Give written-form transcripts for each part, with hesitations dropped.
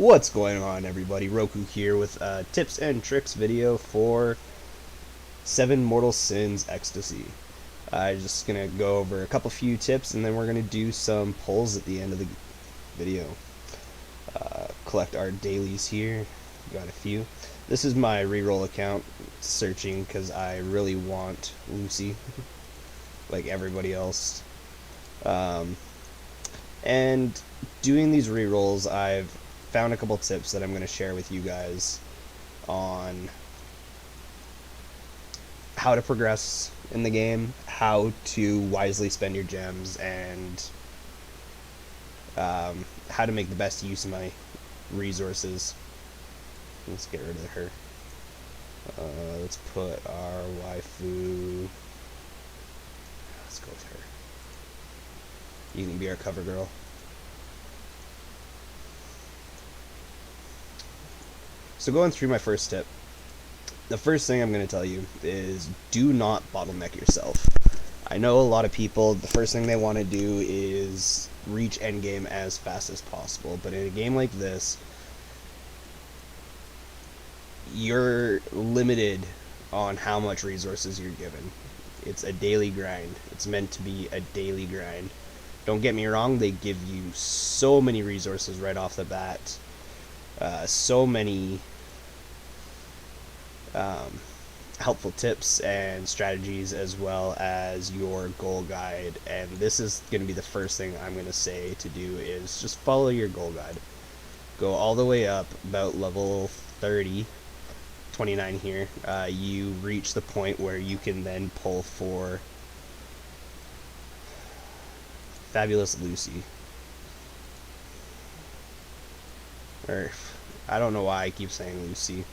What's going on, everybody? Roku here with a tips and tricks video for 7 Mortal Sins X-tasy. I'm just gonna go over a few tips, and then we're gonna do some polls at the end of the video. Collect our dailies here. Got a few. This is my reroll account, searching because I really want Lucy, like everybody else. And doing these rerolls, I've found a couple tips that I'm going to share with you guys on how to progress in the game, how to wisely spend your gems, and how to make the best use of my resources. Let's get rid of her. Let's put our waifu. Let's go with her. You can be our cover girl. So going through my first tip, the first thing I'm going to tell you is do not bottleneck yourself. I know a lot of people, the first thing they want to do is reach endgame as fast as possible, but in a game like this, you're limited on how much resources you're given. It's a daily grind. It's meant to be a daily grind. Don't get me wrong, they give you so many resources right off the bat. So many helpful tips and strategies, as well as your goal guide. And this is going to be the first thing I'm going to say to do is just follow your goal guide. Go all the way up about level 30, 29 here. You reach the point where you can then pull for Fabulous Lucy. Or I don't know why I keep saying Lucy.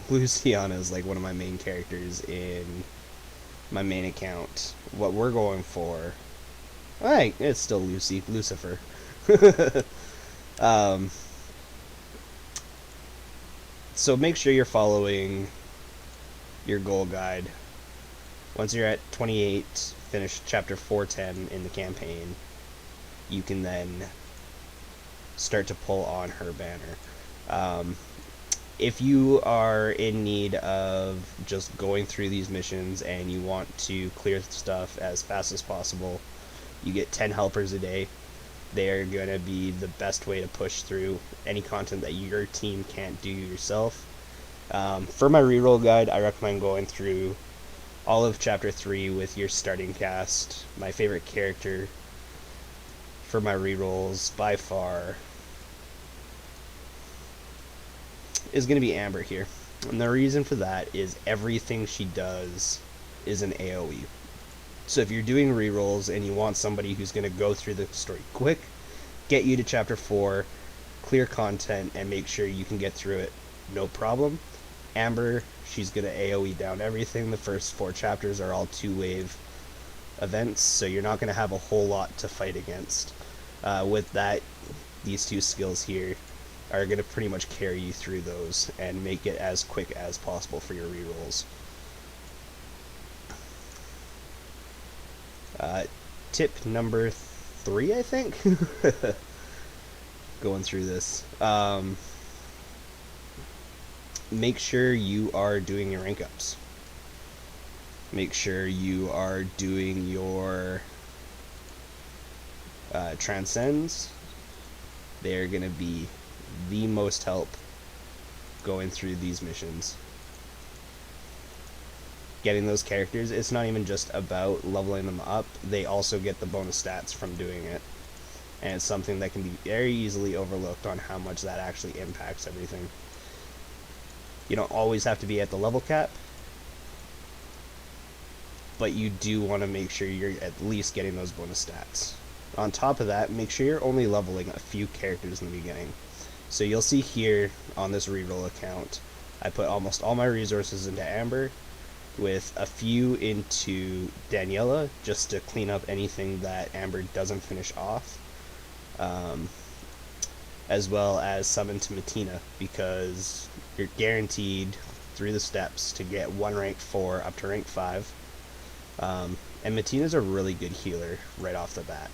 Luciana is like one of my main characters in my main account. What we're going for, alright, it's still Lucy, Lucifer. So make sure you're following your goal guide. Once you're at 28, finish chapter 410 in the campaign, you can then start to pull on her banner. If you are in need of just going through these missions and you want to clear stuff as fast as possible, you get 10 helpers a day. They're going to be the best way to push through any content that your team can't do yourself. For my reroll guide, I recommend going through all of chapter 3 with your starting cast. My favorite character for my rerolls by far is going to be Amber here. And the reason for that is everything she does is an AoE. So if you're doing rerolls and you want somebody who's going to go through the story quick, get you to chapter 4, clear content, and make sure you can get through it no problem, Amber, she's going to AoE down everything. The first 4 chapters are all 2-wave events, so you're not going to have a whole lot to fight against. With that, these 2 skills here are going to pretty much carry you through those and make it as quick as possible for your rerolls. Tip number 3, I think. Going through this. Make sure you are doing your rank ups. Make sure you are doing your transcends. They're going to be the most help going through these missions. Getting those characters, it's not even just about leveling them up, they also get the bonus stats from doing it. And it's something that can be very easily overlooked on how much that actually impacts everything. You don't always have to be at the level cap, but you do want to make sure you're at least getting those bonus stats. On top of that, make sure you're only leveling a few characters in the beginning. So you'll see here on this reroll account, I put almost all my resources into Amber, with a few into Daniela, just to clean up anything that Amber doesn't finish off, as well as some into Matina, because you're guaranteed through the steps to get 1 rank 4 up to rank 5, and Matina's a really good healer right off the bat.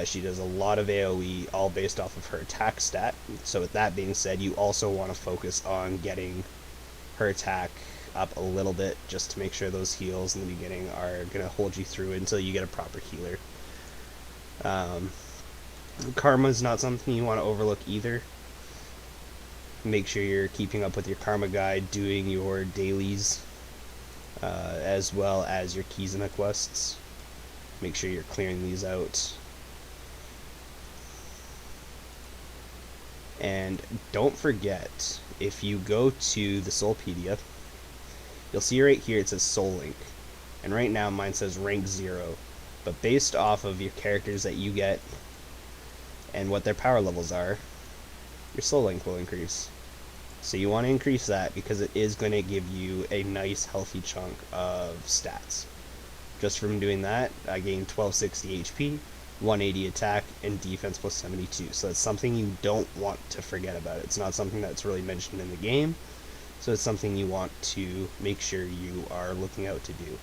She does a lot of AoE, all based off of her attack stat. So with that being said, you also want to focus on getting her attack up a little bit, just to make sure those heals in the beginning are going to hold you through until you get a proper healer. Karma is not something you want to overlook either. Make sure you're keeping up with your karma guide, doing your dailies, as well as your Kizuna quests. Make sure you're clearing these out. And don't forget, if you go to the Soulpedia, you'll see right here it says Soul Link. And right now mine says rank 0. But based off of your characters that you get and what their power levels are, your Soul Link will increase. So you want to increase that because it is going to give you a nice healthy chunk of stats. Just from doing that, I gained 1260 HP, 180 attack, and defense plus 72. So it's something you don't want to forget about. It's not something that's really mentioned in the game, so it's something you want to make sure you are looking out to do.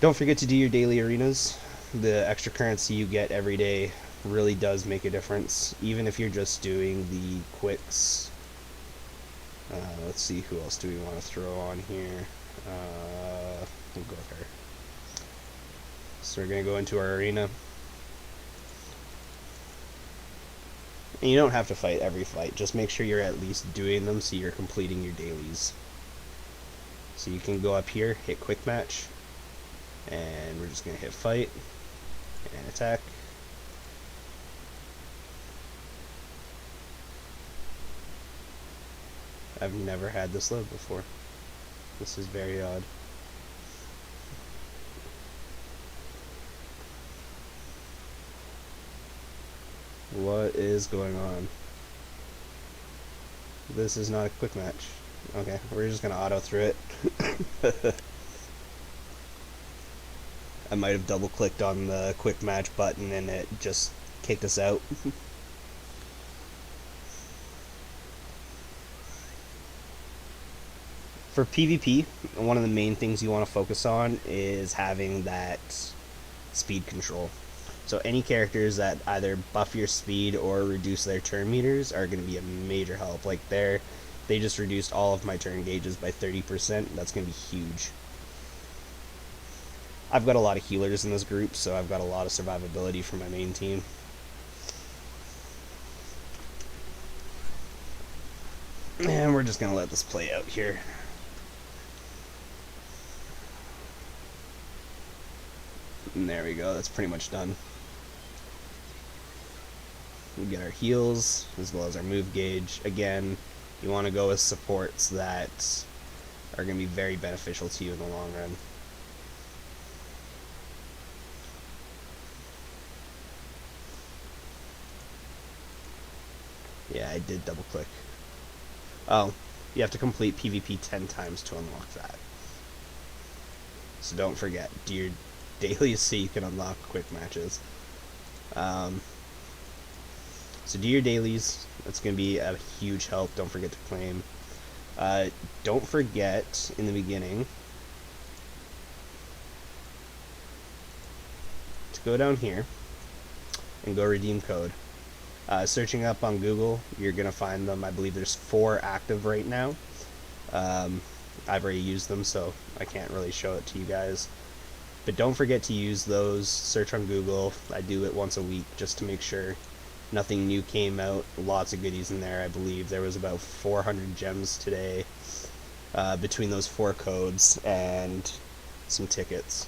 Don't forget to do your daily arenas. The extra currency you get every day really does make a difference, even if you're just doing the quicks. Let's see, who else do we want to throw on here? We'll go with her. So we're going to go into our arena. And you don't have to fight every fight, just make sure you're at least doing them so you're completing your dailies. So you can go up here, hit quick match, and we're just going to hit fight and attack. I've never had this load before. This is very odd. What is going on? This is not a quick match. Okay, we're just gonna auto through it. I might have double clicked on the quick match button and it just kicked us out. For PvP, one of the main things you want to focus on is having that speed control. So any characters that either buff your speed or reduce their turn meters are going to be a major help. Like they just reduced all of my turn gauges by 30%. That's going to be huge. I've got a lot of healers in this group, so I've got a lot of survivability for my main team. And we're just going to let this play out here. And there we go, that's pretty much done. We get our heals, as well as our move gauge. Again, you want to go with supports that are going to be very beneficial to you in the long run. Yeah, I did double click. Oh, you have to complete PvP 10 times to unlock that. So don't forget, do your dailies so you can unlock quick matches. So do your dailies. That's going to be a huge help. Don't forget to claim. Don't forget in the beginning to go down here and go redeem code. Searching up on Google, you're going to find them. I believe there's 4 active right now. I've already used them, so I can't really show it to you guys. But don't forget to use those. Search on Google. I do it once a week just to make sure nothing new came out. Lots of goodies in there. I believe there was about 400 gems today between those 4 codes and some tickets.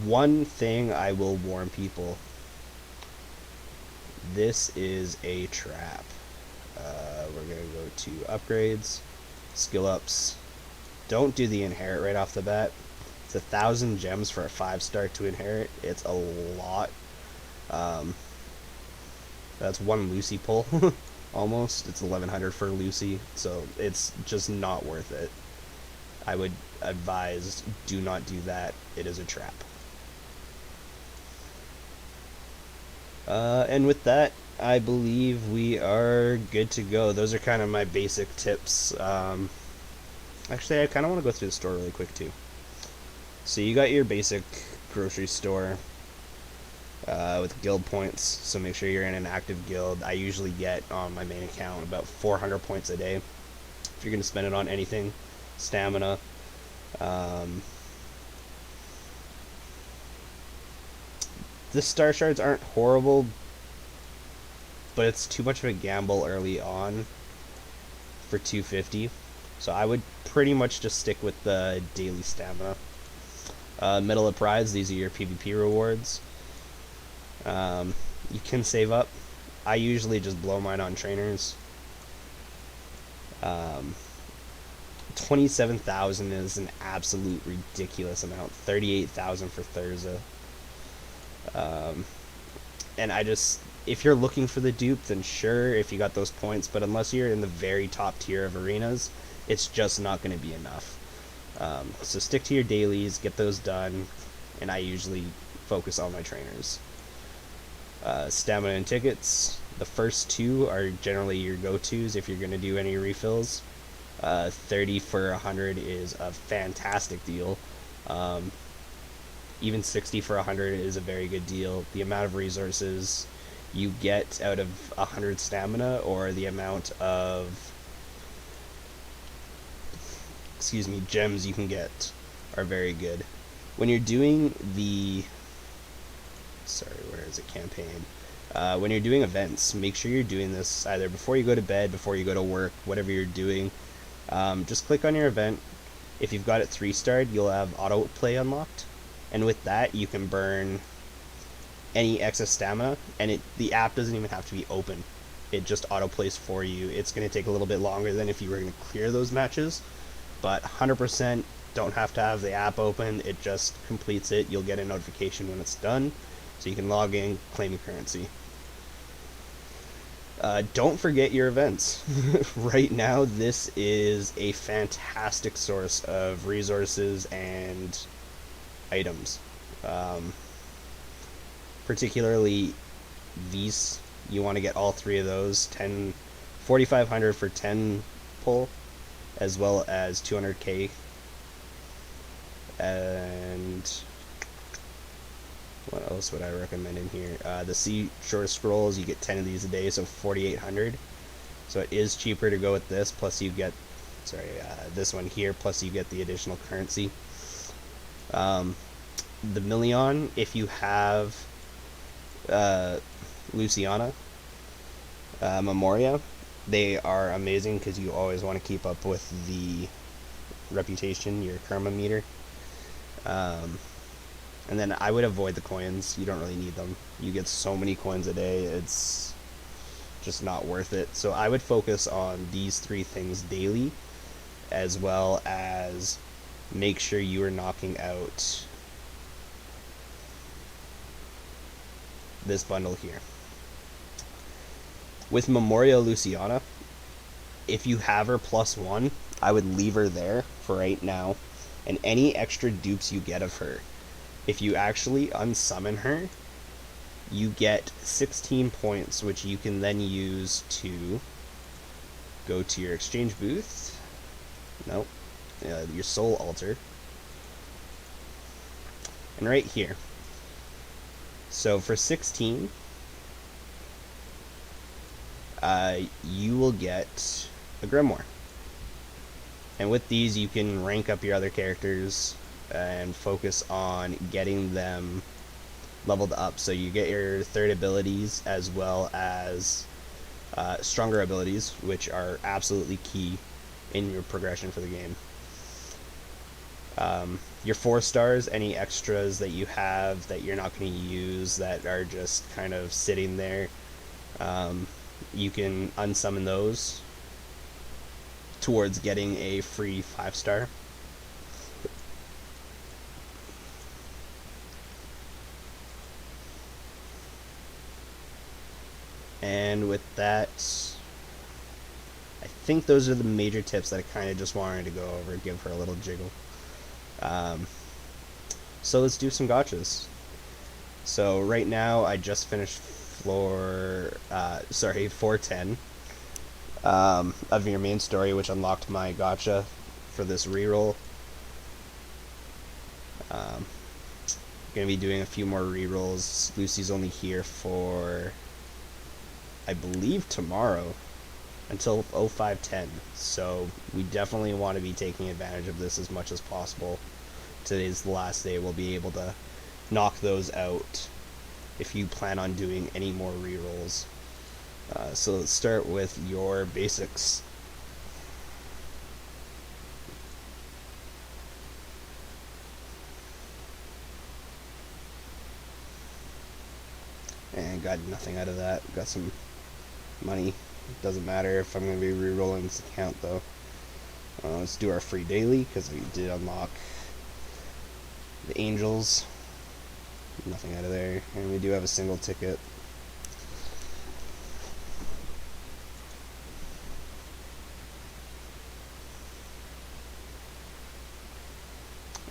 One thing I will warn people, this is a trap. We're going to go to upgrades, skill ups. Don't do the inherit right off the bat. It's 1,000 gems for a 5-star to inherit. It's a lot. That's 1 Lucy pull almost. It's 1,100 for Lucy, so it's just not worth it. I would advise, do not do that. It is a trap. And with that, I believe we are good to go. Those are kind of my basic tips. Actually, I kind of want to go through the store really quick too. So you got your basic grocery store with guild points, so make sure you're in an active guild. I usually get on my main account about 400 points a day. If you're going to spend it on anything, stamina. The star shards aren't horrible, but it's too much of a gamble early on for 250. So I would pretty much just stick with the daily stamina. Medal of Prize, these are your PvP rewards. You can save up. I usually just blow mine on trainers. 27,000 is an absolute ridiculous amount. 38,000 for Thurza. And if you're looking for the dupe, then sure, if you got those points, but unless you're in the very top tier of arenas, it's just not going to be enough. So stick to your dailies, get those done, and I usually focus on my trainers. Stamina and tickets, the first two are generally your go-tos if you're going to do any refills. 30 for 100 is a fantastic deal. Even 60 for 100 is a very good deal. The amount of resources you get out of 100 stamina, or the amount of gems you can get, are very good. When you're doing the campaign, when you're doing events, make sure you're doing this either before you go to bed, before you go to work, whatever you're doing. Just click on your event. If you've got it 3-starred, you'll have autoplay unlocked, and with that you can burn any excess stamina, and the app doesn't even have to be open. It just autoplays for you. It's going to take a little bit longer than if you were going to clear those matches, but 100% don't have to have the app open. It just completes it. You'll get a notification when it's done, so you can log in, claim your currency. Don't forget your events. Right now, this is a fantastic source of resources and items. Particularly these, you want to get all 3 of those. 4,500 for 10 pull, as well as 200k. And what else would I recommend in here? The Seashore Scrolls, you get 10 of these a day, so 4,800. So it is cheaper to go with this, plus you get, this one here, plus you get the additional currency. The Million, if you have Luciana, Memoria, they are amazing because you always want to keep up with the reputation, your karma meter. And then I would avoid the coins. You don't really need them. You get so many coins a day, it's just not worth it. So I would focus on these 3 things daily, as well as make sure you are knocking out this bundle here. With Memoria Luciana, if you have her +1, I would leave her there for right now, and any extra dupes you get of her, if you actually unsummon her, you get 16 points, which you can then use to go to your exchange booth. Nope. Your soul altar. And right here. So for 16, you will get a grimoire. And with these, you can rank up your other characters and focus on getting them leveled up. So you get your 3rd abilities, as well as stronger abilities, which are absolutely key in your progression for the game. Your 4 stars, any extras that you have that you're not going to use, that are just kind of sitting there, you can unsummon those towards getting a free 5-star. And with that, I think those are the major tips that I kind of just wanted to go over, give her a little jiggle. So let's do some gachas. So right now I just finished 410 of your main story, which unlocked my gacha for this reroll. Gonna be doing a few more rerolls. Lucy's only here for, I believe, tomorrow until 05:10, so we definitely want to be taking advantage of this as much as possible. Today's the last day we'll be able to knock those out if you plan on doing any more rerolls. So let's start with your basics. And got nothing out of that. Got some money. Doesn't matter if I'm going to be re-rolling this account though. Let's do our free daily because we did unlock the angels. Nothing out of there. And we do have a single ticket.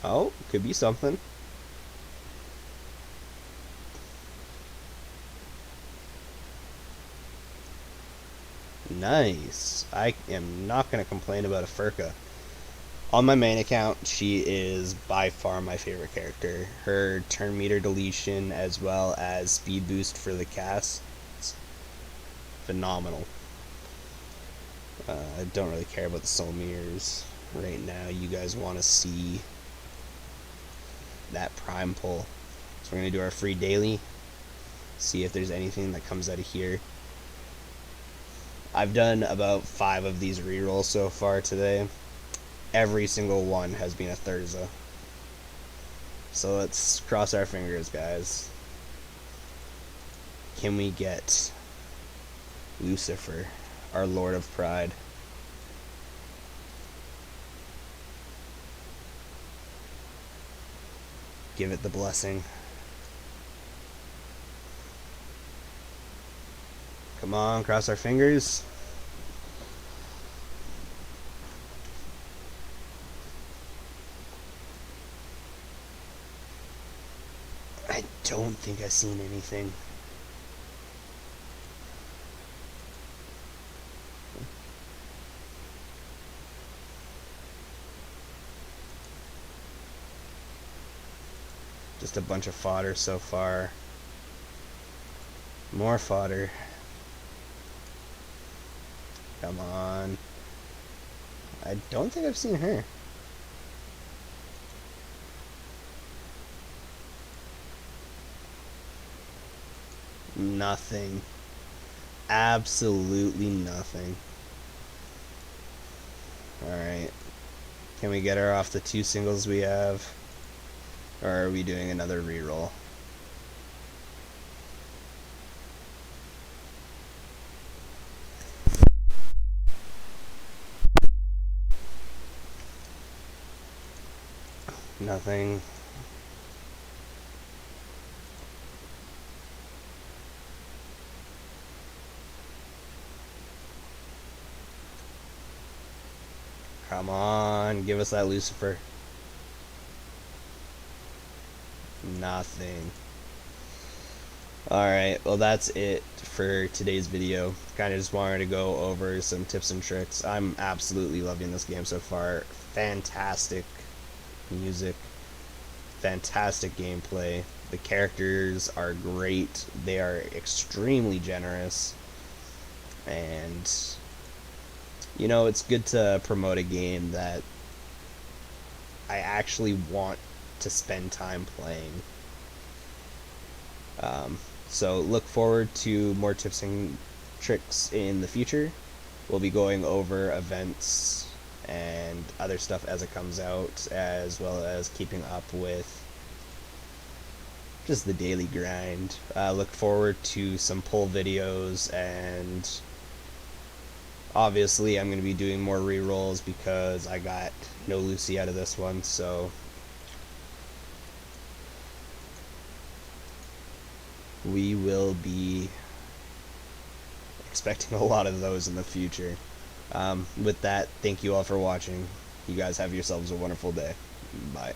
Oh, could be something. Nice. I am not going to complain about a Furka. On my main account, she is by far my favorite character. Her turn meter deletion as well as speed boost for the cast, phenomenal. I don't really care about the soul mirrors right now. You guys want to see that prime pull. So we're going to do our free daily. See if there's anything that comes out of here. I've done about 5 of these rerolls so far today. Every single one has been a Thurza. So let's cross our fingers, guys. Can we get Lucifer, our Lord of Pride? Give it the blessing. Come on, cross our fingers. I don't think I've seen anything. Just a bunch of fodder so far. More fodder. Come on. I don't think I've seen her. Nothing. Absolutely nothing. Alright. Can we get her off the 2 singles we have? Or are we doing another reroll? Nothing. Come on, give us that Lucifer. Nothing. Alright, well that's it for today's video. Kind of just wanted to go over some tips and tricks. I'm absolutely loving this game so far. Fantastic music, fantastic gameplay. The characters are great. They are extremely generous. And you know, it's good to promote a game that I actually want to spend time playing. So look forward to more tips and tricks in the future. We'll be going over events and other stuff as it comes out, as well as keeping up with just the daily grind. Look forward to some pull videos, and obviously I'm going to be doing more rerolls because I got no Lucy out of this one, so we will be expecting a lot of those in the future. With that, thank you all for watching. You guys have yourselves a wonderful day. Bye.